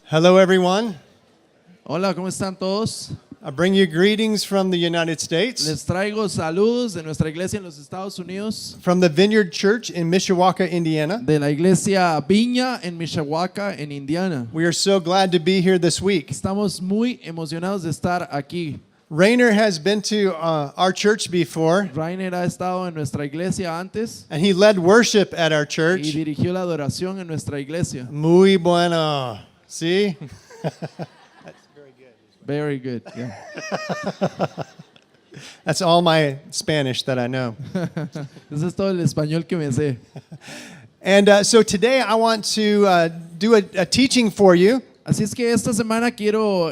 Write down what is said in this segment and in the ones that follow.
Hello, everyone. Hola, ¿cómo están todos? I bring you greetings from the United States, Les traigo saludos de nuestra iglesia en los Estados Unidos, from the Vineyard Church in Mishawaka, Indiana. de la iglesia Viña en Mishawaka, en Indiana. We are so glad to be here this week. Estamos muy emocionados de estar aquí. Rainer has been to our church before, Rainer ha estado en nuestra iglesia antes and he led worship at our y church. dirigió la adoración en nuestra iglesia. Muy bueno. See? Very good. Yeah. That's all my Spanish that I know. Eso es todo el español que me sé. And so today I want to do a teaching for you. Así es que esta semana quiero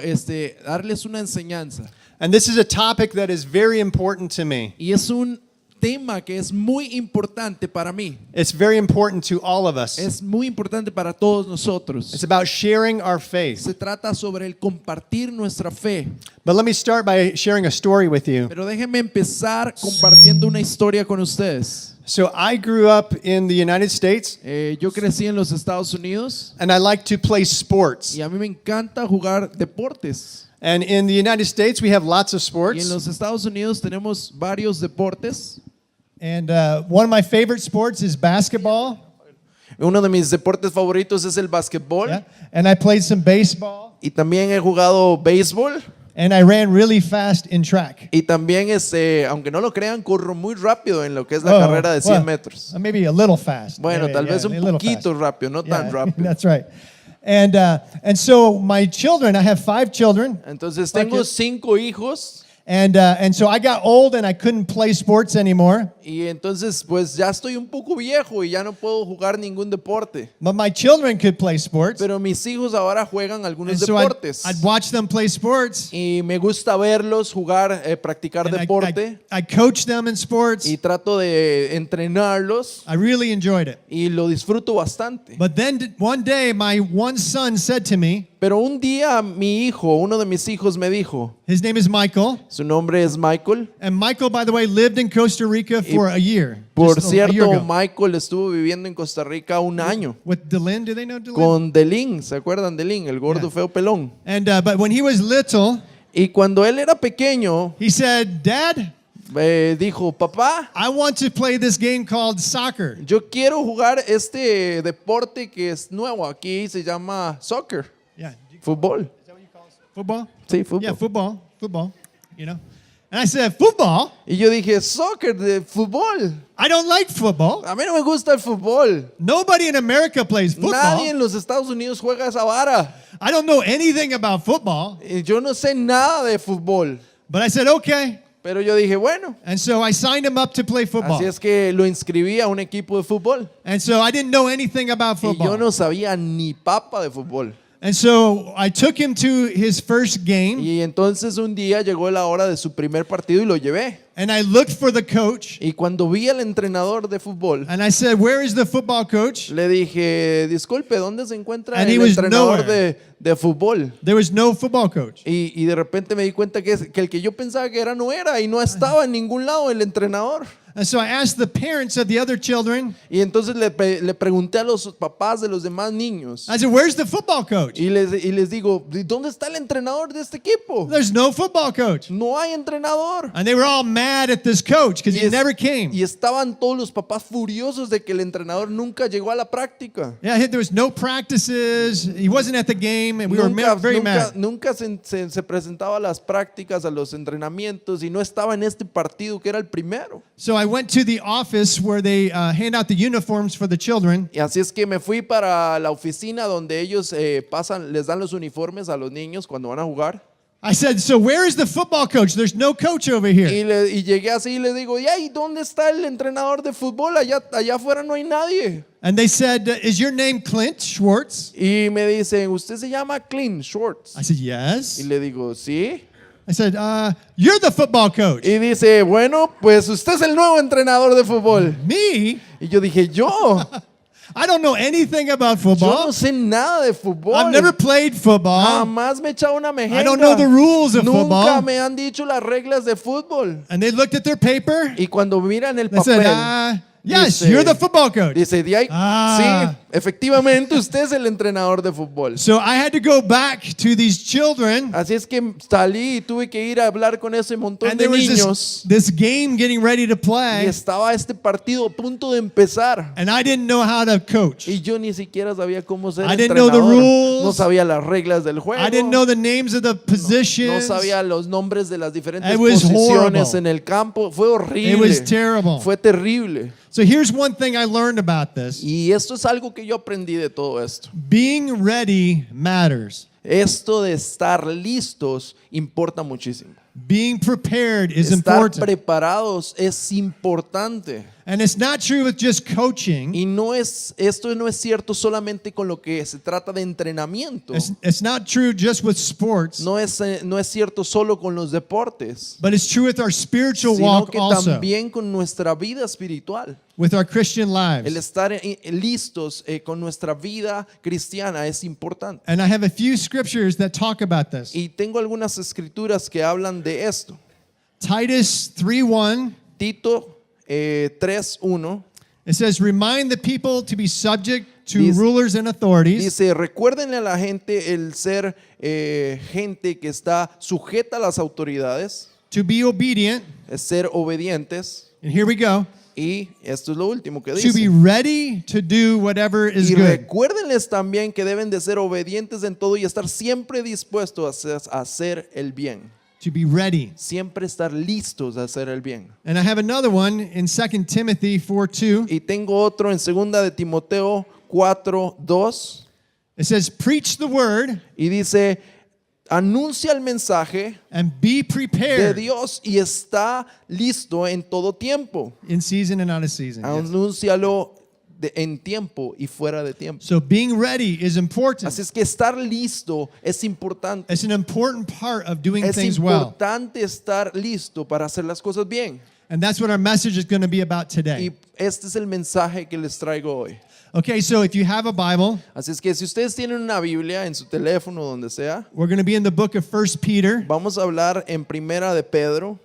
darles una enseñanza. And this is a topic that is very important to me. Y es un tema que es muy importante para mí. It's very important to all of us. Es muy importante para todos nosotros. It's about sharing our faith. Se trata sobre el compartir nuestra fe. But let me start by sharing a story with you. Pero déjenme empezar compartiendo una historia con ustedes. So I grew up in the United States, Yo crecí en los Estados Unidos and I like to play sports. y a mí me encanta jugar deportes. And in the United States, we have lots of Y en sports. los Estados Unidos tenemos varios deportes. And one of my favorite sports is basketball. Uno de mis deportes favoritos es el básquetbol. Yeah. And I played some baseball. Y también he jugado béisbol. And I ran really fast in track. Y también, aunque no lo crean, corro muy rápido en lo que es la carrera de 100 metros. Maybe a little fast. Bueno, tal vez un a little poquito fast. rápido, no tan rápido. That's right. And so my children, I have 5 children. Entonces tengo 5 hijos. And so I got old and I couldn't play sports anymore. Y entonces pues ya estoy un poco viejo y ya no puedo jugar ningún deporte. But my children could play sports. Pero mis hijos ahora juegan And algunos so deportes. I'd watch them play sports. Y me gusta verlos jugar, practicar And deporte. I coach them in sports. Y trato de entrenarlos. I really enjoyed it. Y lo disfruto bastante. But then one day my one son said to me, Pero un día mi hijo, uno de mis hijos me dijo, his name is Michael. su nombre es Michael. And Michael, by the way, lived in Costa Rica for a year. Por Just a year cierto, ago. Michael estuvo viviendo en Costa Rica un año. With Delin, do they know Delin? Con Delin, ¿se acuerdan de Delin? El gordo Yeah. feo pelón. And but when he was little, Y cuando él era pequeño, he said, "Dad, dijo, papá, I want to play this game called soccer." yo quiero jugar este deporte que es nuevo. Aquí se llama soccer, Yeah. fútbol. Football? Sí, fútbol. Yeah, football, you know. And I said, "Football? Y yo dije, soccer de fútbol. I don't like football. A mí no me gusta el fútbol. Nobody in America plays football. Nadie en los Estados Unidos juega esa vara. I don't know anything about football." Y yo no sé nada de fútbol. But I said, "Okay." Pero yo dije, bueno. And so I signed him up to play football. Así es que lo inscribí a un equipo de fútbol. And so I didn't know anything about Y yo football. no sabía ni papa de fútbol. And so I took him to his first game, Y entonces un día llegó la hora de su primer partido y lo llevé. and I looked for the coach, Y cuando vi al entrenador de fútbol, and I said, "Where is the football coach?" le dije, disculpe, ¿dónde se encuentra And he el was entrenador nowhere. de fútbol? There was no football coach. Y de repente me di cuenta que el que yo pensaba que era no era y no estaba en ningún lado el entrenador. And so I asked the parents of the other children, Y entonces le pregunté a los papás de los demás niños I said, "Where's the football coach?" y les digo, ¿dónde está el entrenador de este equipo? There's no football coach. No hay entrenador. And they were all mad at this coach because he never came. Y estaban todos los papás furiosos de que el entrenador nunca llegó a la práctica. Yeah, there was no practices. He wasn't at the game, and we were very mad. Nunca se presentaba a las prácticas, a los entrenamientos y no estaba en este partido que era el primero. So I went to the office where they hand out the uniforms for the children. Y así es que me fui para la oficina donde ellos les dan los uniformes a los niños cuando van a jugar. I said, "So where is the football coach? There's no coach over here." Y llegué así y le digo, ¿y dónde está el entrenador de fútbol? Allá afuera no hay nadie. And they said, "Is your name Clint Schwartz?" Y me dicen, ¿usted se llama Clint Schwartz? I said, Y "Yes." le digo, sí. I said, "You're the football coach." Y dice, bueno, pues usted es el nuevo entrenador de fútbol. Me? Y yo dije, yo I don't know anything about no football. sé nada de fútbol. I've never played football. Jamás me he echado una mejenga. I don't know the rules of Nunca football. me han dicho las reglas de fútbol. And they looked at their paper. Y cuando miran el They said, papel, Yes, Dice- you're the football coach. Dice, Ah. sí, efectivamente usted es el entrenador de fútbol. So I had to go back to these children, Así es que salí y tuve que ir a hablar con ese montón and de there was niños. this game getting ready to Y play, estaba este partido a punto de empezar. and I didn't know how to coach. Y yo ni siquiera sabía cómo ser I didn't know the entrenador. rules. No sabía las reglas del juego. I didn't know the names of the No positions. sabía los nombres de las diferentes It was posiciones horrible. en el campo. Fue horrible. It was terrible. Fue terrible. So here's one thing I learned about this. Y esto es algo que yo aprendí de todo esto. Being ready matters. Esto de estar listos importa muchísimo. Being prepared is Estar important. preparados es importante. And it's not true with just coaching. Y esto no es cierto solamente con lo que se trata de entrenamiento. It's not true just with sports, No es cierto solo con los deportes, but it's true with our spiritual sino walk que also, también con nuestra vida espiritual. with our Christian El lives. estar listos con nuestra vida cristiana es importante. And I have a few scriptures that talk about this. Y tengo algunas escrituras que hablan de esto. Titus 3:1, Tito 3:1 it says, "Remind the people to be subject to Dice- rulers and authorities, dice, recuérdenle a la gente el ser gente que está sujeta a las autoridades, to be obedient." es ser obedientes. And here we go. Y esto es lo último que To be dice. ready to do whatever is Y good. recuérdenles también que deben de ser obedientes en todo y estar siempre dispuestos a hacer el bien. To be ready. Siempre estar listos a hacer el bien. And I have another one in 2 Timothy 4:2. Y tengo otro en 2 de Timoteo 4:2 It says, "Preach the word y dice, anuncia el mensaje and be de prepared Dios y está listo en todo tiempo. in season and out of season." Yes. Anúncialo en tiempo y fuera de tiempo. So being ready is important. Así es que estar listo es importante. It's an important part of doing Es things well. importante estar listo para hacer las cosas bien. And that's what our message is going to be about Y today. este es el mensaje que les traigo hoy. Okay, so if you have a Bible, Así es que si ustedes tienen una Biblia en su teléfono, donde sea, we're going to be in the book of 1 Peter, vamos a hablar en Primera de Pedro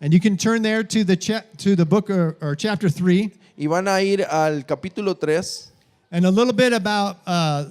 and you can turn there to the book or chapter 3, y van a ir al capítulo 3 and a little bit about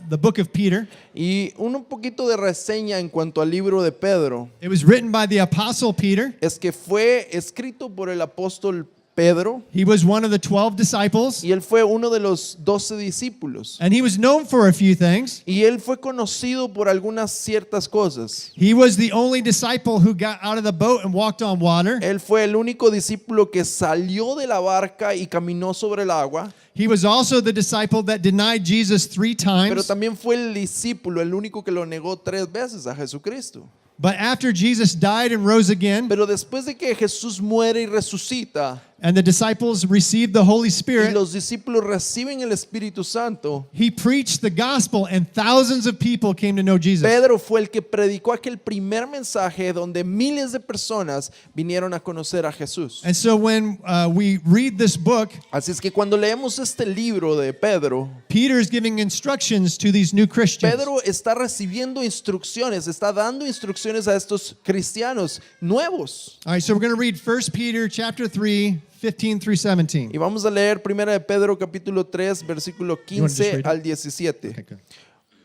the book of Peter. y un poquito de reseña en cuanto al libro de Pedro. It was written by the apostle Peter. Es que fue escrito por el apóstol Pedro He was one of the 12 disciples, y él fue uno de los 12 discípulos. and he was known for a few things. Y él fue conocido por algunas ciertas cosas. He was the only disciple who got out of the boat and walked on water. Él fue el único discípulo que salió de la barca y caminó sobre el agua, He was also the disciple that denied Jesus 3 pero times. también fue el discípulo, el único que lo negó 3 veces a Jesucristo. But after Jesus died and rose again, Pero después de que Jesús muere y resucita and the disciples received the Holy y Spirit, los discípulos reciben el Espíritu Santo, he preached the gospel and thousands of people came to know Jesus. Pedro fue el que predicó aquel primer mensaje donde miles de personas vinieron a conocer a Jesús. And so when we read this book, Así es que cuando leemos este libro de Pedro, Peter is giving instructions to these new Christians. Pedro está recibiendo instrucciones, está dando instrucciones a estos cristianos nuevos. All right, so we're going to read 1 Peter chapter 3, 15 through 17. Y vamos a leer 1 de Pedro capítulo 3, versículo You wanna just 15 read it? al 17. Okay, good.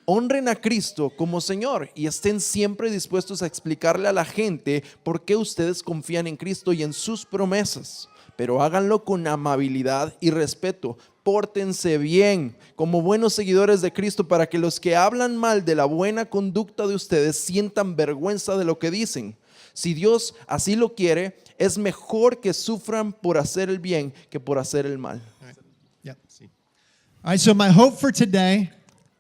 Honren a Cristo como Señor y estén siempre dispuestos a explicarle a la gente por qué ustedes confían en Cristo y en sus promesas. Pero háganlo con amabilidad y respeto. Pórtense bien como buenos seguidores de Cristo para que los que hablan mal de la buena conducta de ustedes sientan vergüenza de lo que dicen. Si Dios así lo quiere, es mejor que sufran por hacer el bien que por hacer el mal. All right. Yep, see. All right, so my hope for today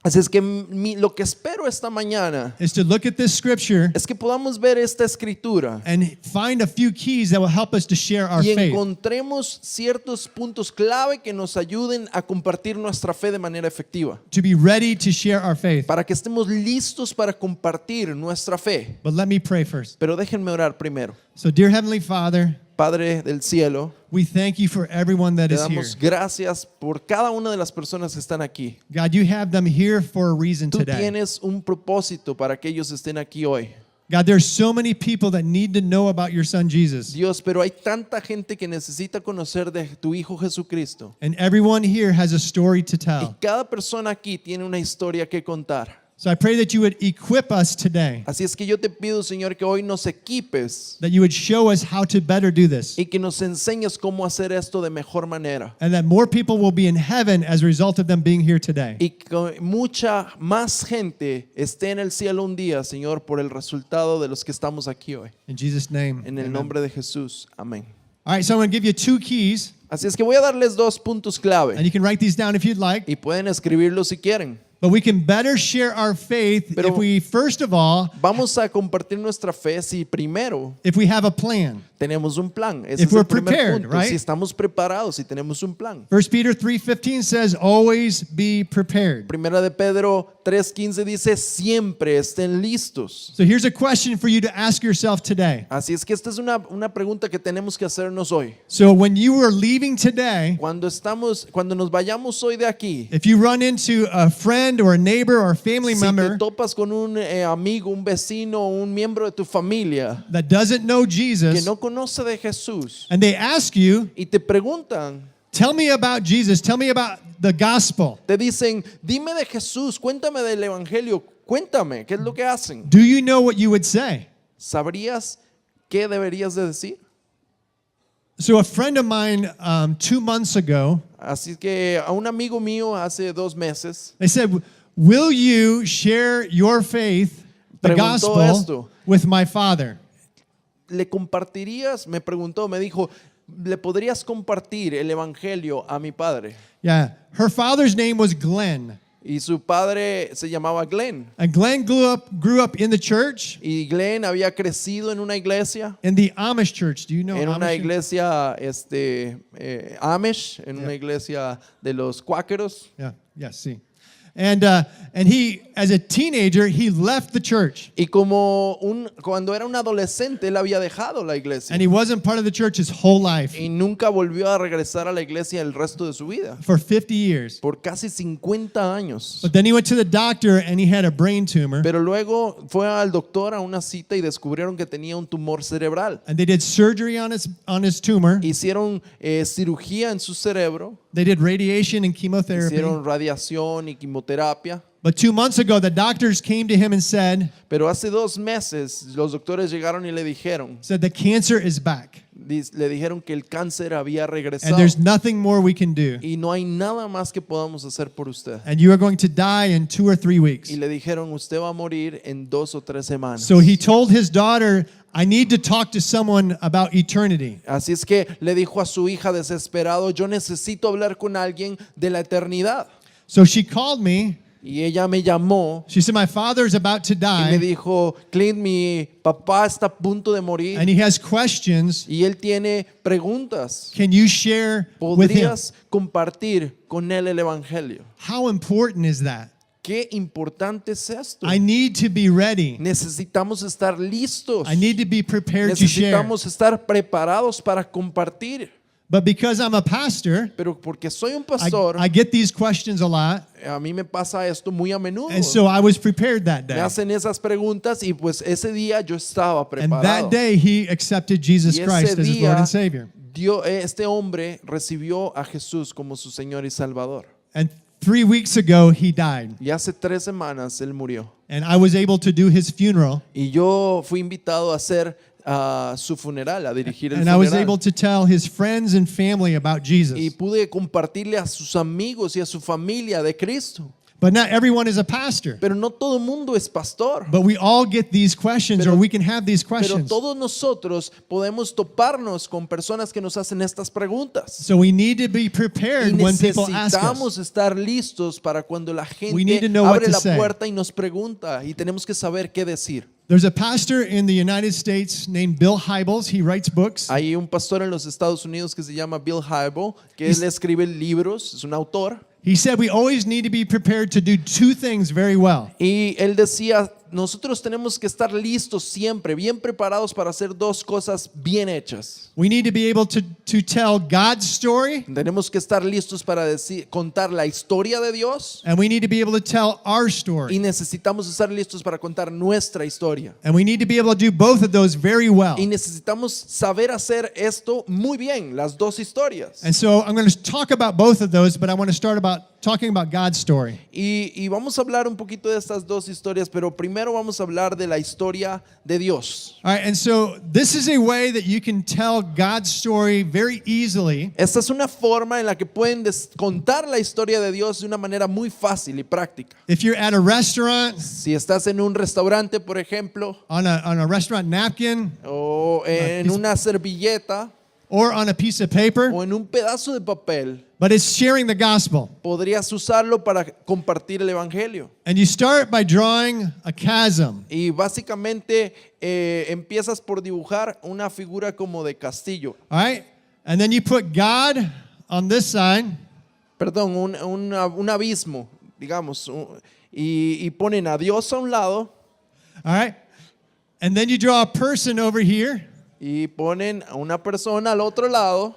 Así es que lo que espero esta mañana is to look at this scripture es que podamos ver esta escritura and find a few keys that will help us to share our y faith. encontremos ciertos puntos clave que nos ayuden a compartir nuestra fe de manera efectiva, To be ready to share our faith. para que estemos listos para compartir nuestra fe. But let me pray first. Pero déjenme orar primero. So, dear Heavenly Father, Padre del cielo, we thank you for everyone that te is here. damos gracias por cada una de las personas que están aquí. God, you have them here for a reason Tú today. tienes un propósito para que ellos estén aquí hoy. God, there's so many people that need to know about your son Jesus. Dios, pero hay tanta gente que necesita conocer de tu Hijo Jesucristo. And everyone here has a story to Y tell. cada persona aquí tiene una historia que contar. So I pray that you would equip us today, Así es que yo te pido, Señor, que hoy nos equipes that you would show us how to better do this, y que nos enseñes cómo hacer esto de mejor manera. and that more people will be in heaven as a result of them being here today. Y que mucha más gente esté en el cielo un día, Señor, por el resultado de los que estamos aquí hoy. In Jesus' name. En el amen. nombre de Jesús. Amén. All right, so I'm going to give you 2 keys, Así es que voy a darles 2 puntos and clave you can write these down if you'd like. y pueden escribirlo si quieren. But we can better share our faith Pero- if we, first of all, Vamos a compartir nuestra fe si primero if we have a plan. tenemos un plan. Ese If es we're el primer prepared, punto. right? Si estamos preparados, si tenemos un plan. 1 Peter 3:15 says, always be prepared. Primera de Pedro 3:15 dice, siempre estén listos. So here's a question for you to ask yourself today. Así es que esta es una pregunta que tenemos que hacernos hoy. So when you are leaving today, Cuando nos vayamos hoy de aquí, if you run into a friend or a neighbor or a family si te member topas con un amigo, un vecino, un miembro de tu familia that doesn't know que Jesus, no conoce de Jesús and they ask you, y te preguntan, tell me about Jesus, tell me about the gospel. te dicen, dime de Jesús, cuéntame del Evangelio, cuéntame, ¿qué es lo que hacen? Do you know what you would say? ¿Sabrías qué deberías de decir? So a friend of mine 2 months ago, Así que a un amigo mío hace 2 meses they said, will you share your faith, the Preguntó gospel, esto. with my father? le compartirías, me preguntó, me dijo, ¿le podrías compartir el Evangelio a mi padre? Yeah. Her father's name was Glenn. Y su padre se llamaba Glenn. And Glenn grew up in the church, Y Glenn había crecido en una iglesia, in the Amish church. Do you know en una Amish? iglesia Amish, en una Yeah. iglesia de los cuáqueros. Yeah, yes, see. And he, as a teenager, he left the church. Y cuando era un adolescente, él había dejado la iglesia. And he wasn't part of the church his whole life Y nunca volvió a regresar a la iglesia el resto de su vida. for 50 years. Por casi 50 años. But then he went to the doctor and he had a brain tumor. Pero luego fue al doctor a una cita y descubrieron que tenía un tumor cerebral. And they did surgery on his tumor. Hicieron cirugía en su cerebro, They did radiation and chemotherapy. hicieron radiación y quimioterapia. But 2 months ago, the doctors came to him and said Pero hace 2 meses los doctores llegaron y le dijeron, the cancer is back. le dijeron que el cáncer había And regresado there's nothing more we can do. y no hay nada más que podamos hacer por usted. And you are going to die in 2 or 3 weeks. Y le dijeron, usted va a morir en 2 o 3 semanas. So he told his daughter, I need to talk to someone about eternity. Así es que le dijo a su hija desesperado, yo necesito hablar con alguien de la eternidad. So she called me. Y ella me llamó She said, my father's about to y me die, dijo, Clint, mi papá está a punto de morir and he has questions. y él tiene preguntas. Can you share with him? ¿Podrías compartir con él el Evangelio? How important is that? Qué importante es esto. I need to be ready. Necesitamos estar listos. I need to be prepared to share. Necesitamos estar preparados para compartir. But because I'm a pastor, Pero porque soy un pastor, I get these questions a lot. a mí me pasa esto muy a menudo. And so I was prepared that Me day. hacen esas preguntas y pues ese día yo estaba And that preparado. day he accepted Jesus Y ese Christ as his Lord día, and Savior. este hombre recibió a Jesús como su Señor y Salvador. And 3 weeks ago he died. Y hace 3 semanas él murió. And I was able to do his funeral. Y yo fui invitado a hacer su funeral, a dirigir el And I was able funeral. to tell his friends and family about Y Jesus. pude compartirle a sus amigos y a su familia de Cristo. But not everyone is a pastor. Pero no todo el mundo es pastor. But we all get these questions, Pero- or we can have these Pero questions. todos nosotros podemos toparnos con personas que nos hacen estas preguntas. So we need to be Y prepared when people ask us. necesitamos estar listos para cuando la We need gente to know what abre to la say. puerta y nos pregunta y tenemos que saber qué decir. There's a pastor in the United States named Bill Hybels. He writes books. Hay un pastor en los Estados Unidos que se llama Bill Hybels, que He's- él escribe libros, es un autor. He said we always need to be prepared to do 2 things very well. Y él decía, nosotros tenemos que estar listos siempre, bien preparados para hacer dos cosas bien hechas. We need to be able to tell God's story, Tenemos que estar listos para contar la historia de Dios and we need to be able to tell our y story. necesitamos estar listos para contar nuestra historia. And we need to be able to do both of those very well. Y necesitamos saber hacer esto muy bien, las dos historias. And so I'm going to talk about both of those, but I want to start talking about God's story. Y vamos a hablar un poquito de estas dos historias, pero primero vamos a hablar de la historia de Dios. All right, and so this is a way that you can tell God's story very easily. Esta es una forma en la que pueden contar la historia de Dios de una manera muy fácil y práctica. If you're at a restaurant, Si estás en un restaurante, por ejemplo, on a restaurant napkin, o en una servilleta, or on a piece of paper, o en un pedazo de papel, but it's sharing the gospel. podrías usarlo para compartir el evangelio. And you start by drawing a chasm. Y básicamente empiezas por dibujar una figura como de castillo. All right? And then you put God on this side, Perdón, un abismo, digamos. Y ponen a Dios a un lado all right? And then you draw a person over here, y ponen a una persona al otro lado.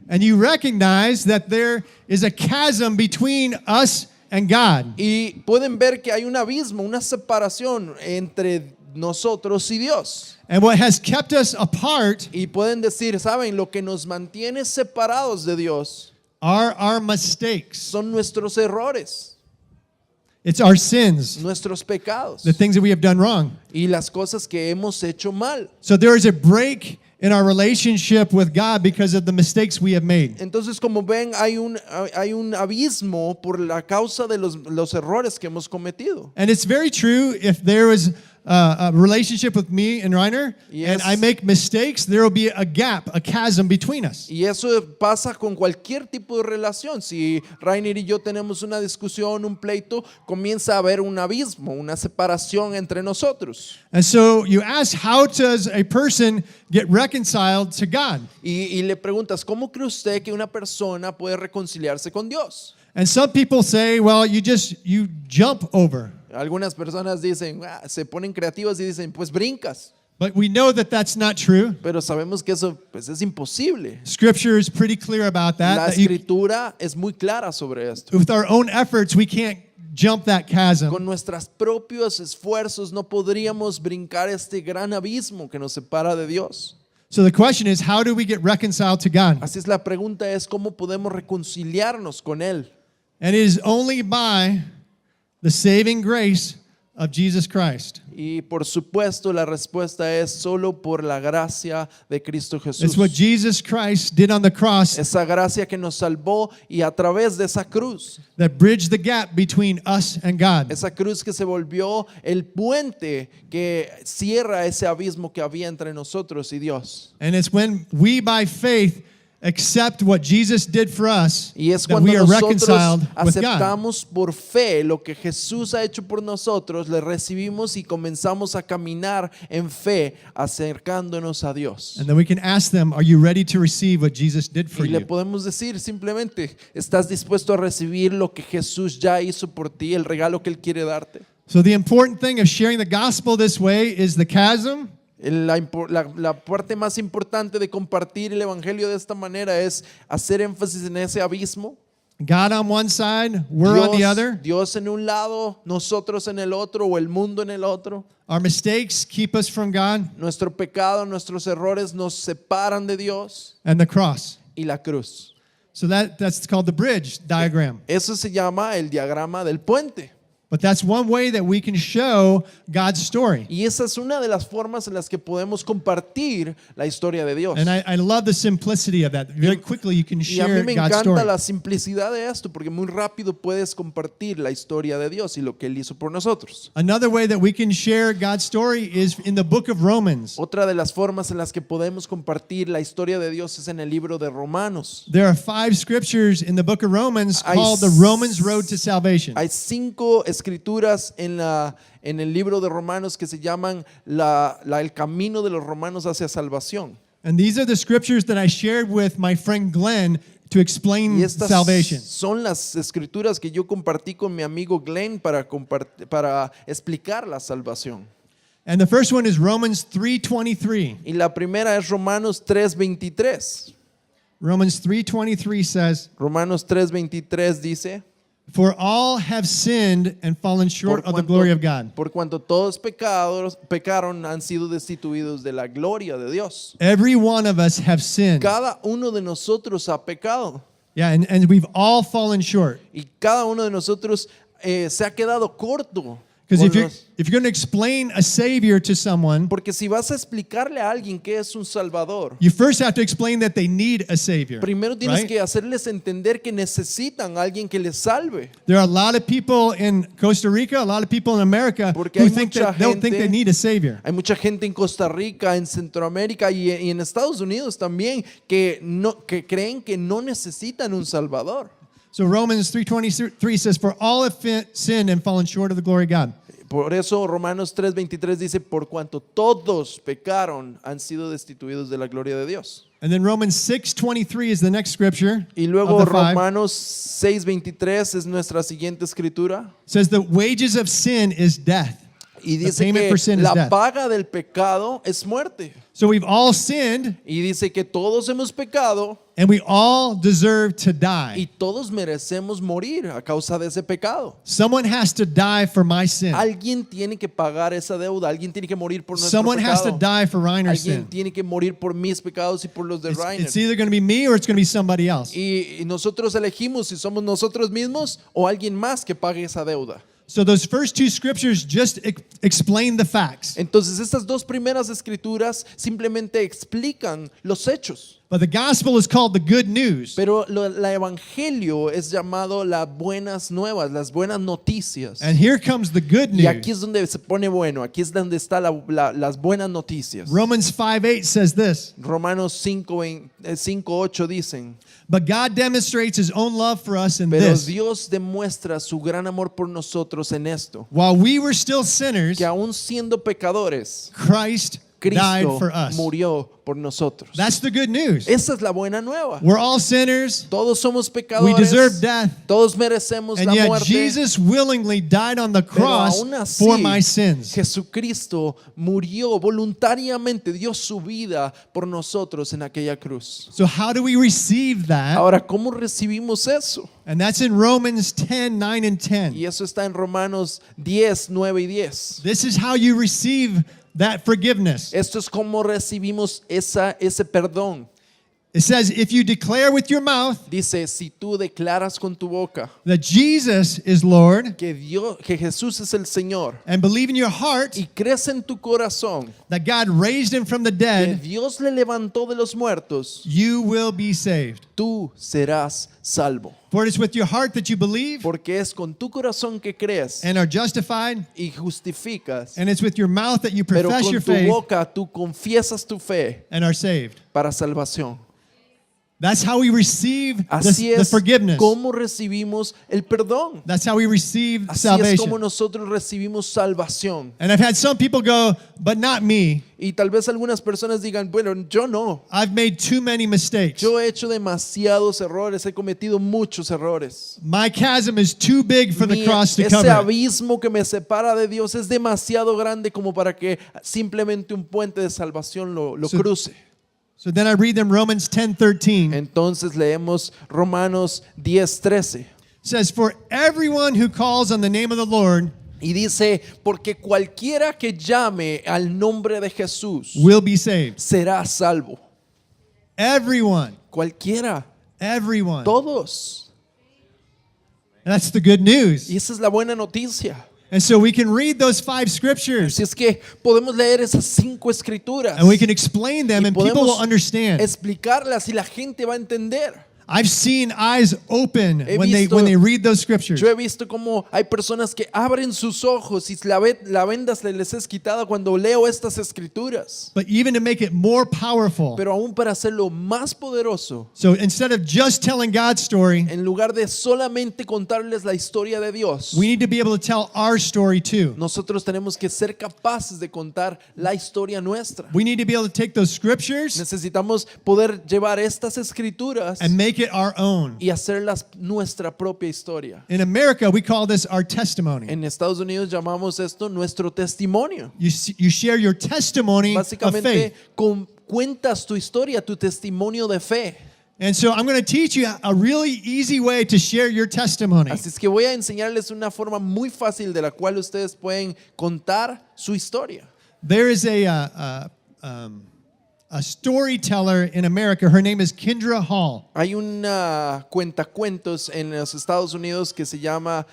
and you recognize that there is a chasm between us and God. Y pueden ver que hay un abismo, una separación entre nosotros y Dios. And what has kept us apart Y pueden decir, ¿saben? Lo que nos mantiene separados de Dios are our mistakes. son nuestros errores, It's our sins, nuestros pecados the things that we have done wrong. y las cosas que hemos hecho mal. So there is a break in our relationship with God because of the mistakes we have made. Entonces, como ven, hay un abismo por la causa de los errores que hemos cometido. And it's very true. If there was a relationship with me and Reiner, Yes. and I make mistakes, there will be a gap, a chasm between us. Y eso pasa con cualquier tipo de relación. Si Rainer y yo tenemos una discusión, un pleito, comienza a haber un abismo, una separación entre nosotros. And so you ask, how does a person get reconciled to God? Y le preguntas, ¿cómo cree usted que una persona puede reconciliarse con Dios? And some people say, well, you jump over. Algunas personas dicen, se ponen creativas y dicen, pues brincas. But we know that that's not true. Pero sabemos que eso pues, es imposible. Scripture is pretty clear about that. La that you- escritura es muy clara sobre esto. with our own efforts, we can't jump that chasm. Con nuestros propios esfuerzos no podríamos brincar este gran abismo que nos separa de Dios. So the question is, how do we get reconciled to God? Así es, la pregunta es cómo podemos reconciliarnos con Él. And it is only by the saving grace of Jesus Christ. Y por supuesto la respuesta es solo por la gracia de Cristo Jesús. It's what Jesus Christ did on the cross Esa gracia que nos salvó y a través de esa cruz, that bridged the gap between us and God. esa cruz que se volvió el puente que cierra ese abismo que había entre nosotros y Dios. And it's when we by faith accept what Jesus did for us Y es that cuando we are nosotros reconciled with God. aceptamos por fe lo que Jesús ha hecho por nosotros, le recibimos y comenzamos a caminar en fe acercándonos a Dios. And then we can ask them, are you ready to receive what Jesus did for Y le you? podemos decir simplemente, ¿estás dispuesto a recibir lo que Jesús ya hizo por ti, el regalo que Él quiere darte? So the important thing of sharing the gospel this way is the chasm. La parte más importante de compartir el evangelio de esta manera es hacer énfasis en ese abismo. God on one side, we're on the other. Dios en un lado, nosotros en el otro o el mundo en el otro. Our mistakes keep us from God, Nuestro pecado, nuestros errores nos separan de Dios and the cross. y la cruz. So that's called the bridge diagram. Eso se llama el diagrama del puente. But that's one way that we can show God's story. Y esa es una de las formas en las que podemos compartir la historia de Dios. And I love the simplicity of that. Very quickly you can Y a mí share me God's encanta story. la simplicidad de esto, porque muy rápido puedes compartir la historia de Dios y lo que Él hizo por nosotros. Another way that we can share God's story is in the book of Romans. Otra de las formas en las que podemos compartir la historia de Dios es en el libro de Romanos. There are 5 scriptures in the book of Romans Hay called the Romans Road to Salvation. Hay 5 escrituras en el libro de Romanos que se llaman el camino de los romanos hacia salvación. And these are the scriptures that I shared with my friend Glenn to explain Y estas salvation. son las escrituras que yo compartí con mi amigo Glenn para explicar la salvación. And the first one is Romans 3:23. Y la primera es Romanos 3:23. Romans 3:23 says, Romanos 3:23 dice, "For all have sinned and fallen short of the glory of God." por cuanto todos pecaron, han sido destituidos de la gloria de Dios. Every one of us have sinned. Cada uno de nosotros ha pecado. Yeah, and we've all fallen short. Y cada uno de nosotros se ha quedado corto. Because con if you're, los- if you're going to explain a savior to someone, Porque si vas a explicarle a alguien que es un salvador, you first have to explain that they need a savior. primero tienes right? que hacerles entender que necesitan a alguien que les salve. There are a lot of people in Costa Rica, a lot of people in America Porque who hay think mucha that don't think gente- they need a savior. Hay mucha gente en Costa Rica, en Centroamérica y en Estados Unidos también que creen que no necesitan un salvador. So Romans 3:23 says, "For all have sinned and fallen short of the glory of God." Por eso Romanos 3:23 dice, por cuanto todos pecaron, han sido destituidos de la gloria de Dios. And then Romans 6:23 is the next scripture. Y luego of the five. Romanos 6:23 es nuestra siguiente escritura. It says the wages of sin is death. Y The dice payment for que sin is la death. paga del pecado es muerte. So we've all sinned Y dice que todos hemos pecado and we all deserve to y die. todos merecemos morir a causa de ese pecado. Someone has to die for my sin. Alguien tiene que pagar esa deuda, alguien tiene que morir por nuestro Someone has to pecado. die for Reiner's Alguien sin. tiene que morir por mis pecados y por los de Reiner. It's either going to be me or it's going to be somebody else. Y nosotros elegimos si somos nosotros mismos o alguien más que pague esa deuda. So those first two scriptures just explain the facts. Entonces estas dos primeras escrituras simplemente explican los hechos. But the gospel is called the good news. Pero la evangelio es llamado las buenas nuevas, las buenas noticias. And here comes the good Y aquí news. es donde se pone bueno, aquí es donde están las buenas noticias. Romans 5:8 says this, Romanos 5:8 dicen, "But God demonstrates his own love for us in pero this, Dios demuestra su gran amor por nosotros en esto, while we were still sinners, que aún siendo pecadores, Christ died Cristo for us." murió por nosotros. That's the good news. Esa es la buena nueva. We're all sinners. Todos somos We pecadores. deserve death. Todos merecemos And la yet muerte. Jesus willingly died on the Pero cross aún así, for my sins. Jesucristo murió voluntariamente, dio su vida por nosotros en aquella cruz. So how do we receive that? Ahora, ¿cómo recibimos eso? And that's in Romans 10:9 and 10. Y eso está en Romanos 10, 9 y 10. This is how you receive that forgiveness. Esto es como recibimos ese perdón. It says, if you declare with your mouth Dice, si tú declaras con tu boca that Jesus is Lord que Jesús es el Señor and believe in your heart y crees en tu corazón that God raised him from the que dead, Dios le levantó de los muertos, you will be saved. tú serás salvo. For it is with your heart that you believe Porque es con tu corazón que crees and are justified, y justificas, and it's with your mouth that you pero profess con your tu faith boca tú confiesas tu fe and are saved. para salvación. That's how we receive Así the es forgiveness. como recibimos el perdón. That's how we receive Así es como salvation. nosotros recibimos salvación. And I've had some people go, but not me. Y tal vez algunas personas digan, bueno, yo no. I've made too many mistakes. Yo he hecho demasiados errores, he cometido muchos errores. My chasm is too big for the cross to Ese cover it. abismo que me separa de Dios es demasiado grande como para que simplemente un puente de salvación lo So- cruce. So then I read them Romans 10:13. Entonces leemos Romanos 10:13 It says, "For everyone who calls on the name of the Lord y dice, porque cualquiera que llame al nombre de Jesús will be saved." será salvo. Everyone. Cualquiera, Everyone. todos. That's the good news. Y esa es la buena noticia. And so we can read those 5 scriptures Si es que podemos leer esas 5 escrituras and we can explain them y and people will podemos understand. explicarlas y la gente va a entender. I've seen eyes open He when visto- they read those scriptures. Yo he visto cómo hay personas que abren sus ojos y la venda se les es quitada cuando leo estas escrituras. But even to make it more powerful. Pero aún para hacerlo más poderoso, So instead of just telling God's story, en lugar de solamente contarles la historia de Dios, we need to be able to tell our story too. nosotros tenemos que ser capaces de contar la historia nuestra. We need to be able to take those scriptures Necesitamos poder llevar estas escrituras and make make it our own. y hacerlas nuestra propia historia. In America, we call this our testimony. En Estados Unidos llamamos esto nuestro testimonio. You share your testimony of Básicamente faith. cuentas tu historia, tu testimonio de fe. And so I'm going to teach you a really easy way to share your testimony. Así es que voy a enseñarles una forma muy fácil de la cual ustedes pueden contar su historia. There is a storyteller in America. Her name is Kendra Hall. Hay una cuentacuentos en los Estados Unidos que se llama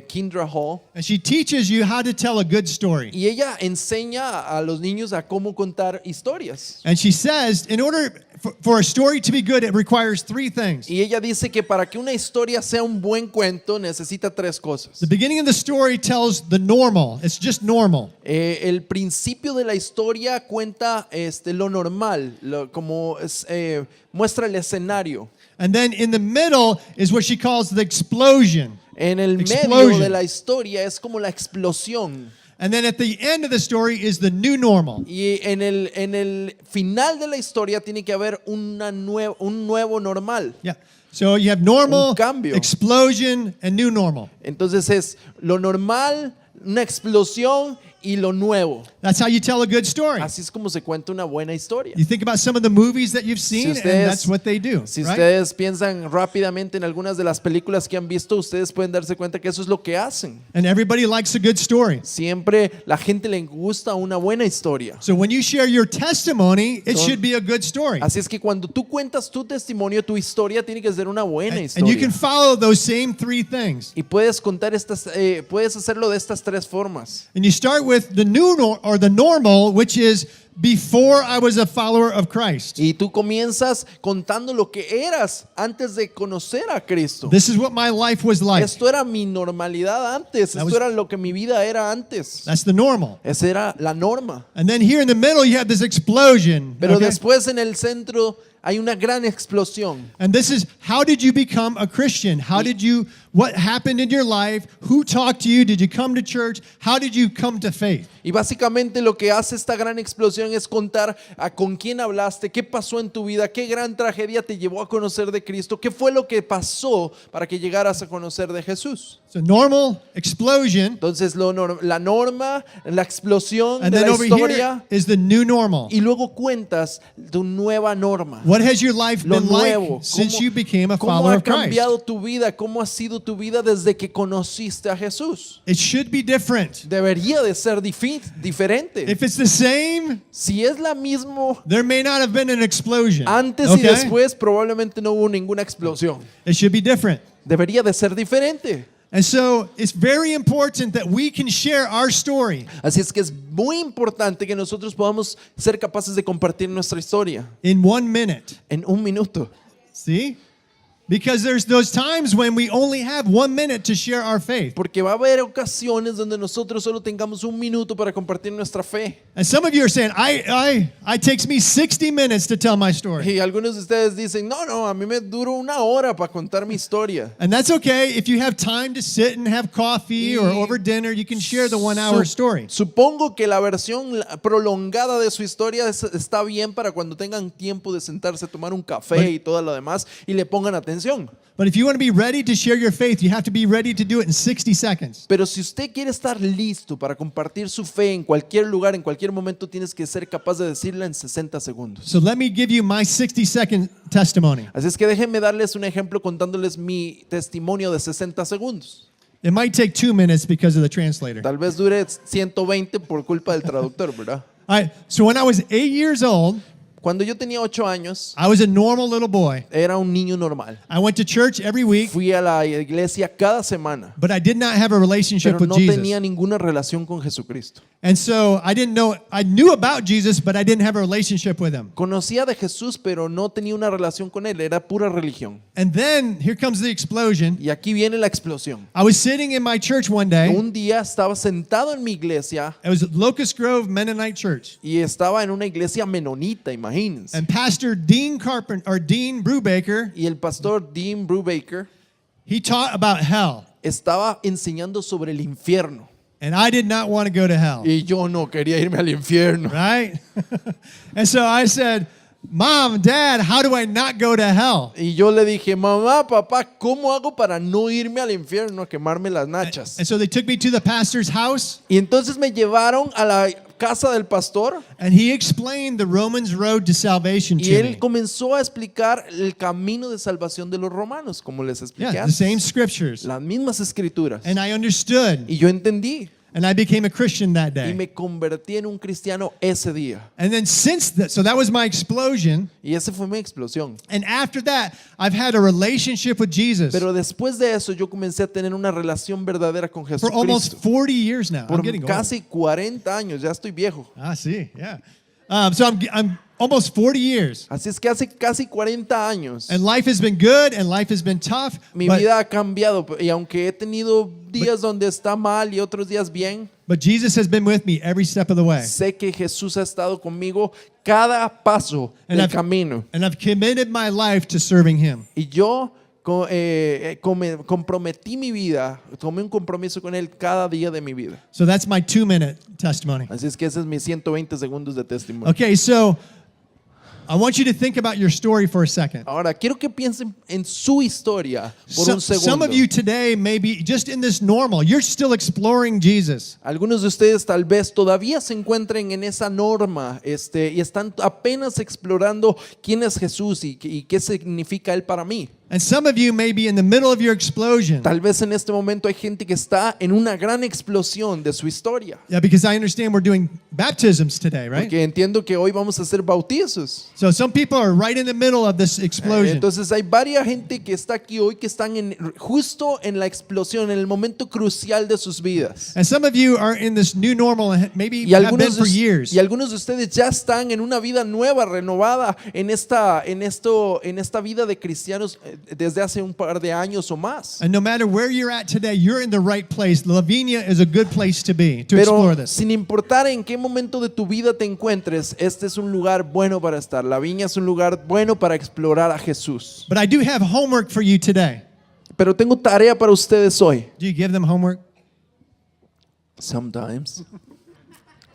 Kendra Hall. And she teaches you how to tell a good story. Y ella enseña a los niños a cómo contar historias. And she says, in order for a story to be good, it requires three things. Y ella dice que para que una historia sea un buen cuento necesita tres cosas. The beginning of the story tells the normal. It's just normal. El principio de la historia cuenta lo normal, muestra el escenario. And then in the middle is what she calls the explosion. En el medio Explosion. de la historia es como la explosión. And then at the end of the story is the new normal. Y en el final de la historia tiene que haber un nuevo normal. Yeah. So you have normal, Un cambio. explosion, and new normal. Entonces es lo normal, una explosión y lo nuevo. That's how you tell a good story. Así es como se cuenta una buena historia. You think about some of the movies that you've seen, and that's what they do. Si right? ustedes piensan rápidamente en algunas de las películas que han visto, ustedes pueden darse cuenta que eso es lo que hacen. And everybody likes a good story. Siempre la gente le gusta una buena historia. So when you share your testimony, it Son- should be a good story. Así es que cuando tú cuentas tu testimonio, tu historia tiene que ser una buena And you historia. can follow those same three things. Y puedes contar puedes hacerlo de estas tres formas. And you start with the or the normal, which is before I was a follower of Christ. Y tú comienzas contando lo que eras antes de conocer a Cristo. This is what my life was like. Esto era mi normalidad antes. That Esto was- era lo que mi vida era antes. That's the normal. Esa era la norma. And then here in the middle, you have this explosion. Pero okay? después en el centro hay una gran explosión. And this is, how did you become a Christian? What happened in your life? Who talked to you? Did you come to church? How did you come to faith? Y básicamente lo que hace esta gran explosión es contar a con quién hablaste, qué pasó en tu vida, qué gran tragedia te llevó a conocer de Cristo, qué fue lo que pasó para que llegaras a conocer de Jesús. So normal, explosion, Entonces la norma, la explosión and de then la over historia here is the new normal. y luego cuentas tu nueva norma. What has your life Lo been nuevo, like since cómo- you became a ¿Cómo follower ha of Christ? cambiado tu vida? ¿Cómo ha sido tu vida desde que conociste a Jesús? It should be different. Debería de ser diferente. If it's the same, Si es la misma there may not have been an explosion. antes y Okay? después, probablemente no hubo ninguna explosión. It should be different. Debería de ser diferente. And so it's very important that we can share our story Así es que es muy importante que nosotros podamos ser capaces de compartir nuestra historia in 1 minute. en un minuto. See? Because there's those times when we only have 1 minute to share our faith. Porque va a haber ocasiones donde nosotros solo tengamos un minuto para compartir nuestra fe. And some of you are saying, it takes me 60 minutes to tell my story. Y algunos de ustedes dicen, no, a mí me dura 1 hora para contar mi historia. And that's okay. If you have time to sit and have coffee or Y- over dinner, you can share the 1 hour story. Supongo que la versión prolongada de su historia está bien para cuando tengan tiempo de sentarse a tomar un café y todo lo demás y le pongan atención. But if you want to be ready to share your faith, you have to be ready to do it in 60 seconds. Pero si usted quiere estar listo para compartir su fe en cualquier lugar, en cualquier momento, tienes que ser capaz de decirla en 60 segundos. So let me give you my 60-second testimony. Así es que déjenme darles un ejemplo contándoles mi testimonio de 60 segundos. It might take 2 minutes because of the translator. Tal vez dure 120 por culpa del traductor, ¿verdad? All right. So when I was 8 years old, Cuando yo tenía 8 años, I was a normal little boy. era un niño normal. I went to church every week, Fui a la iglesia cada semana, but I did not have a relationship pero with no Jesus. tenía ninguna relación con Jesucristo. And so I knew about Jesus, but I didn't have a relationship with him. Conocía de Jesús, pero no tenía una relación con él, era pura religión. And then here comes the explosion. Y aquí viene la explosión. I was sitting in my church one day. Un día estaba sentado en mi iglesia It was Locust Grove Mennonite Church. y estaba en una iglesia menonita, imagínense. And Pastor Dean Brubaker, Y el pastor Dean Brubaker he taught about hell. estaba enseñando sobre el infierno. And I did not want to go to hell. Y yo no quería irme al infierno. Right? And so I said, Mom, Dad, how do I not go to hell? Y yo le dije, mamá, papá, ¿cómo hago para no irme al infierno a quemarme las nachas? And so they took me to the pastor's house, Y entonces me llevaron a la casa del pastor and he explained the Romans road to salvation y to él me. comenzó a explicar el camino de salvación de los romanos, como les expliqué Yeah, the same antes. scriptures. Las mismas escrituras. And I understood, Y yo entendí and I became a Christian that y day. me convertí en un cristiano ese día. And then since that, so that was my explosion. Y esa fue mi explosión. And after that, I've had a relationship with Jesus Pero después de eso yo comencé a tener una relación verdadera con for almost Jesucristo. 40 years now. I'm Por getting old. casi 40 años, ya estoy viejo. Ah, see, yeah. So I'm almost 40 years. Así es que hace casi 40 años And life has been good and life has been tough. mi But, vida ha cambiado y aunque he tenido días donde está mal y otros días bien, but Jesus has been with me every step of the way. sé que Jesús ha estado conmigo cada paso And del I've- camino. And I've committed my life to serving him. Y yo comprometí mi vida, tomé un compromiso con Él cada día de mi vida. So that's my 2-minute testimony. Así es que ese es mi 120 segundos de testimonio. Okay, so I want you to think about your story for a second. Ahora, quiero que piensen en su historia por un Some segundo. of you today may be just in this normal. You're still exploring Jesus. Algunos de ustedes tal vez todavía se encuentren en esa norma y están apenas explorando quién es Jesús y qué significa Él para mí. And some of you may be in the middle of your explosion. Tal vez en este momento hay gente que está en una gran explosión de su historia. Yeah, because I understand we're doing baptisms today, right? Porque entiendo que hoy vamos a hacer bautizos. So some people are right in the middle of this explosion. Entonces hay varias gente que está aquí hoy que están justo en la explosión, en el momento crucial de sus vidas. And some of you are in this new normal and maybe Y have been algunos, for years. y algunos de ustedes ya están en una vida nueva, renovada, en esta vida de cristianos desde hace un par de años o más. And no matter where you're at today, you're in the right place. Lavinia is a good place to be, to explore Pero this. sin importar en qué momento de tu vida te encuentres, este es un lugar bueno para estar. La viña es un lugar bueno para explorar a Jesús. But I do have homework for you today. Pero tengo tarea para ustedes hoy. Do you give them homework? Sometimes.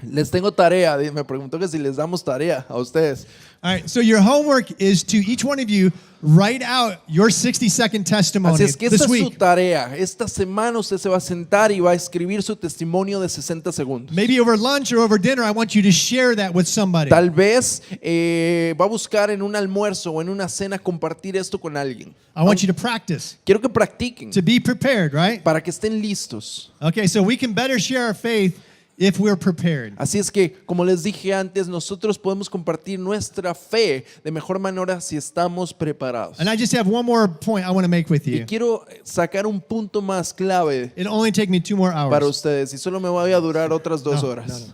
Les tengo tarea. Me preguntó que si les damos tarea a ustedes. All right, so your homework is to each one of you write out your 60-second testimony Así es que this esta es su week. tarea. Esta semana usted se va a sentar y va a escribir su testimonio de 60 segundos. Maybe over lunch or over dinner, I want you to share that with somebody. Tal vez va a buscar en un almuerzo o en una cena compartir esto con alguien. I want you to practice, Quiero que practiquen to be prepared, right? para que estén listos. Okay, so we can better share our faith if we're prepared. Así es que, como les dije antes, nosotros podemos compartir nuestra fe de mejor manera si estamos preparados. And I just have one more point I want to make with Y you. quiero sacar un punto más clave It'll only take me 2 more para hours. ustedes y solo me voy a durar otras 2 horas.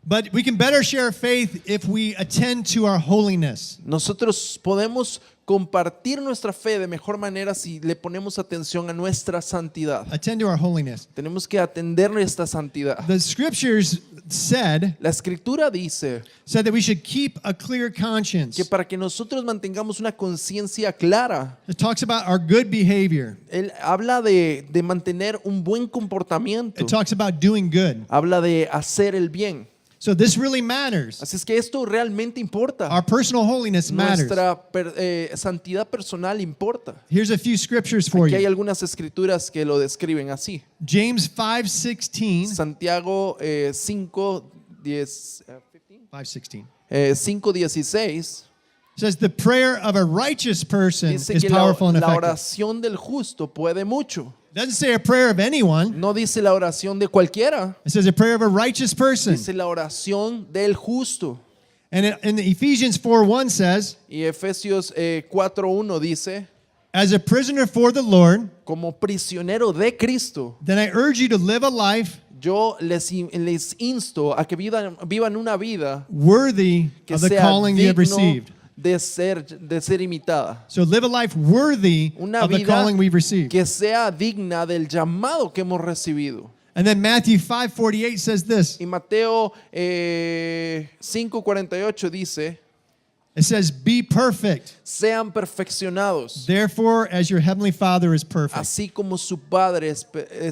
But we can better share our faith if we attend to our holiness. Nosotros podemos compartir nuestra fe de mejor manera si le ponemos atención a nuestra santidad. Attend to our holiness. Tenemos que atender nuestra santidad. The scriptures said La escritura dice that we should keep a clear conscience. que para que nosotros mantengamos una conciencia clara, It talks about our good behavior. él habla de mantener un buen comportamiento, It talks about doing good. habla de hacer el bien. So this really matters. Así es que esto realmente importa. Our personal holiness matters. Nuestra santidad personal importa. Here's a few scriptures for Aquí hay you. algunas escrituras que lo describen así. James 5:16. Santiago 5:10, 5:16 5:16 says the prayer of a righteous person dice is que powerful and la effective. oración del justo puede mucho. Doesn't say a prayer of anyone. No dice la oración de cualquiera, It says a prayer of a righteous person. dice la oración del justo. And in Ephesians 4:1 says, Y Efesios 4:1 dice, as a prisoner for the Lord, como prisionero de Cristo, then I urge you to live a life yo les insto a que vivan una vida worthy que of the sea calling you have digno received. de ser imitada. So live a life worthy Una of the vida calling we've received. que sea digna del llamado que hemos recibido. And then Matthew 5:48 says this. Y Mateo 5:48 dice, It says, be perfect. Sean perfeccionados, Therefore, as your heavenly Father is perfect, así como su Padre es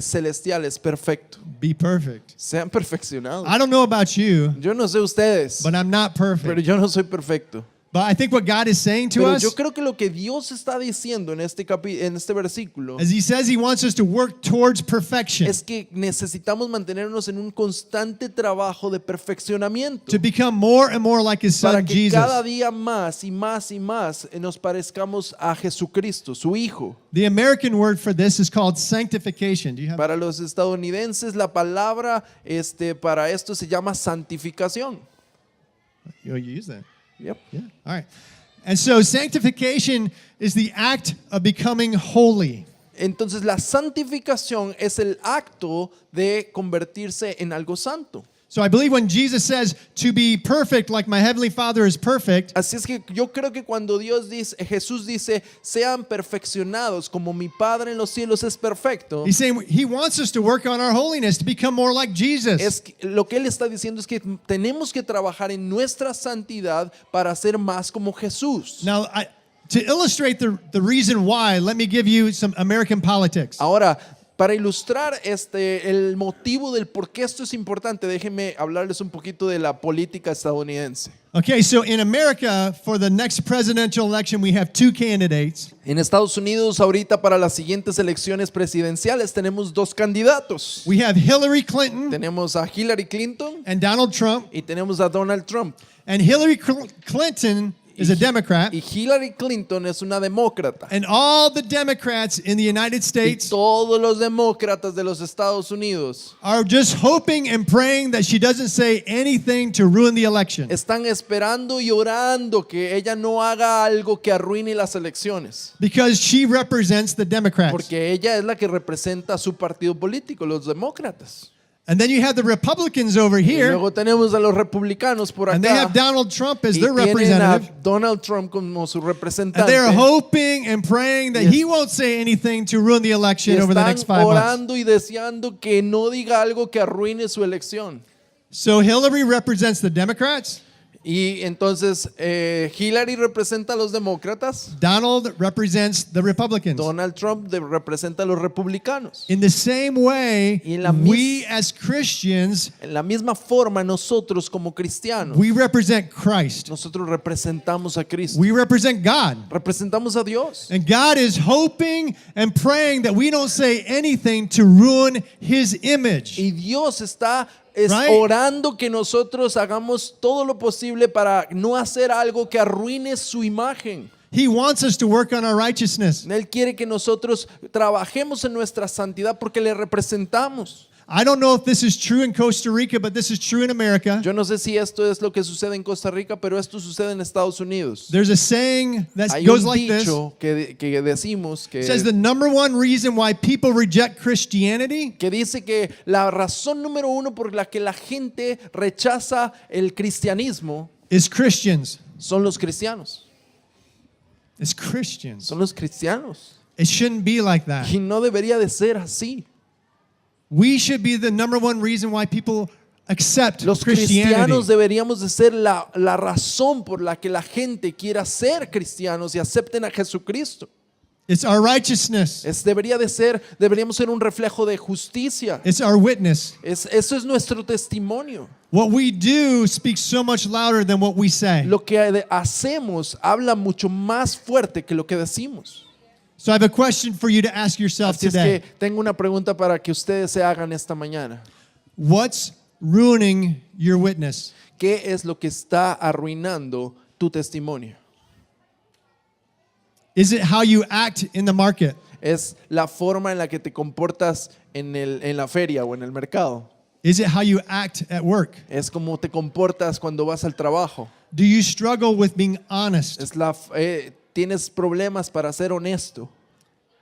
celestial es perfecto. be perfect. Sean perfeccionados. I don't know about you, Yo no sé ustedes, but I'm not pero perfect. yo no soy perfecto. But I think what God is saying to Pero us yo creo que lo que Dios está diciendo en este versículo is He says He wants us to work towards perfection, es que necesitamos mantenernos en un constante trabajo de perfeccionamiento to become more and more like His para Son que Jesus. cada día más y más y más nos parezcamos a Jesucristo, su Hijo. The American word for this is called sanctification. Do you have? Para los estadounidenses la palabra para esto se llama santificación. You use that. Yep. Yeah. All right. And so sanctification is the act of becoming holy. Entonces la santificación es el acto de convertirse en algo santo. So I believe when Jesus says to be perfect like my heavenly Father is perfect, Así es que yo creo que cuando Jesús dice, sean perfeccionados como mi Padre en los cielos es perfecto, He's saying He wants us to work on our holiness to become more like Jesus. lo que Él está diciendo es que tenemos que trabajar en nuestra santidad para ser más como Jesús. Now, to illustrate the reason why, let me give you some American politics. Ahora, para ilustrar el motivo del por qué esto es importante, déjenme hablarles un poquito de la política estadounidense. Okay, so in America, for the next presidential election, we have two candidates. En Estados Unidos, ahorita para las siguientes elecciones presidenciales, tenemos dos candidatos. We have Hillary Clinton Tenemos a Hillary Clinton and Donald Trump. y tenemos a Donald Trump. And Hillary Clinton is a Democrat. Y Hillary Clinton es una demócrata. And all the Democrats in the United Y States todos los demócratas de los Estados Unidos are just hoping and praying that she doesn't say anything to ruin the election. están esperando y orando que ella no haga algo que arruine las elecciones. Because she represents the Democrats. Porque ella es la que representa a su partido político, los demócratas. And then you have the Republicans over Y here, luego tenemos a los republicanos por and they have acá. Donald Trump as Y their tienen a representative. Donald Trump como su And representante. they're hoping and praying that Yes. he won't say anything to ruin the Y election over the next están 5 months. orando y deseando que no diga algo que arruine su elección. So Hillary represents the Democrats. Y entonces Hillary representa a los demócratas, Donald represents the Republicans. Donald Trump representa a los republicanos. In the same way, Y en la we as Christians, En la misma forma, nosotros como cristianos, we represent Christ. nosotros representamos a Cristo, We represent God. representamos a Dios. And God is hoping and praying that we don't say anything to ruin His image. Y Dios está Right. orando que nosotros hagamos todo lo posible para no hacer algo que arruine su imagen. He wants us to work on our righteousness. Él quiere que nosotros trabajemos en nuestra santidad porque le representamos. I don't know if this is true in Costa Rica, but this is true in America. Yo no sé si esto es lo que sucede en Costa Rica, pero esto sucede en Estados Unidos. There's a saying that Hay goes un like this. dicho que decimos It says the number one reason why people reject Christianity que dice que la razón número uno por la que la gente rechaza el cristianismo is Christians. son los cristianos. It's Christians. Son los cristianos. It shouldn't be like that. Y no debería de ser así. We should be the number one reason why people accept Los Christianity. cristianos deberíamos de ser la razón por la que la gente quiera ser cristianos y acepten a Jesucristo. It's our righteousness. Deberíamos ser un reflejo de justicia. It's our witness. Eso es nuestro testimonio. What we do speaks so much louder than what we say. Lo que hacemos habla mucho más fuerte que lo que decimos. So I have a question for you to ask yourself Así es today. que tengo una pregunta para que ustedes se hagan esta mañana. What's ruining your witness? ¿Qué es lo que está arruinando tu testimonio? Is it how you act in the market? ¿Es la forma en la que te comportas en la feria o en el mercado? Is it how you act at work? ¿Es como te comportas cuando vas al trabajo? Do you struggle with being honest? ¿Tienes problemas para ser honesto?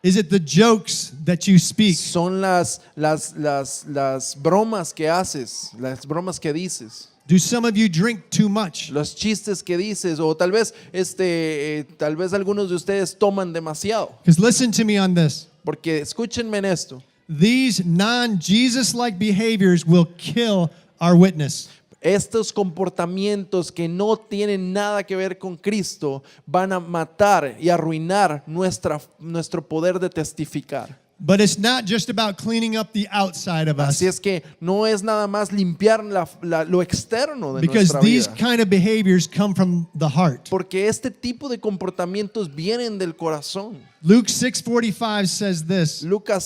Is it the jokes that you speak? ¿Son las bromas que haces, las bromas que dices? Do some of you drink too much? Los chistes que dices, o tal vez algunos de ustedes toman demasiado. Because listen to me on this. Porque escúchenme en esto. These non-Jesus-like behaviors will kill our witness. estos comportamientos que no tienen nada que ver con Cristo van a matar y arruinar nuestro poder de testificar. But it's not just about cleaning up the outside of us. Así es que no es nada más limpiar lo externo de Because nuestra these vida. kind of behaviors come from the heart. Porque este tipo de comportamientos vienen del corazón. Luke 6:45 says this. Lucas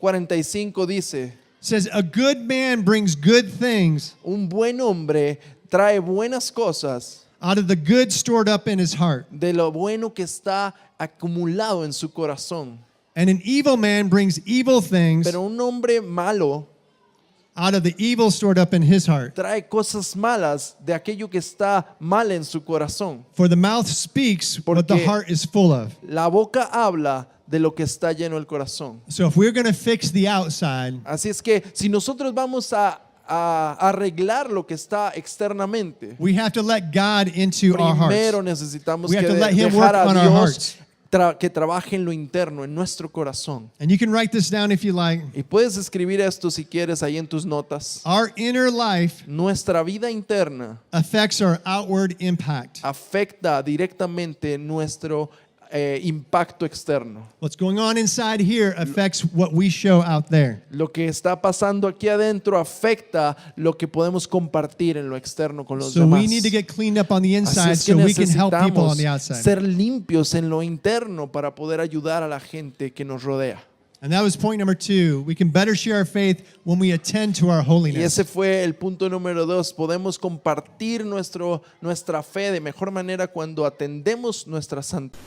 6:45 dice, Says a good man brings good things un buen hombre trae buenas cosas out of the good stored up in his heart. de lo bueno que está acumulado en su corazón. And an evil man brings evil things Pero un hombre malo out of the evil stored up in his heart. trae cosas malas de aquello que está mal en su corazón. For the mouth speaks what the Porque- heart is full of. La boca habla de lo que está lleno el corazón. So if we're going to fix the outside, Así es que si nosotros vamos a arreglar lo que está externamente, we have to let God into our primero hearts. necesitamos We que have to let him dejar work a on our Dios hearts. que trabaje en lo interno, en nuestro corazón. And you can write this down if you like. Y puedes escribir esto si quieres ahí en tus notas. Our inner life Nuestra vida interna affects our outward impact. afecta directamente nuestro impacto externo. What's going on inside here affects what we show out there. Lo que está pasando aquí adentro afecta lo que podemos compartir en lo externo con los So demás. we need to get cleaned up on the Así inside es que so we can help people necesitamos on the outside. ser limpios en lo interno para poder ayudar a la gente que nos rodea. And that was point number 2. We can better share our faith when we attend to our Y holiness. ese fue el punto número 2. Podemos compartir nuestra fe de mejor manera cuando atendemos nuestra santidad.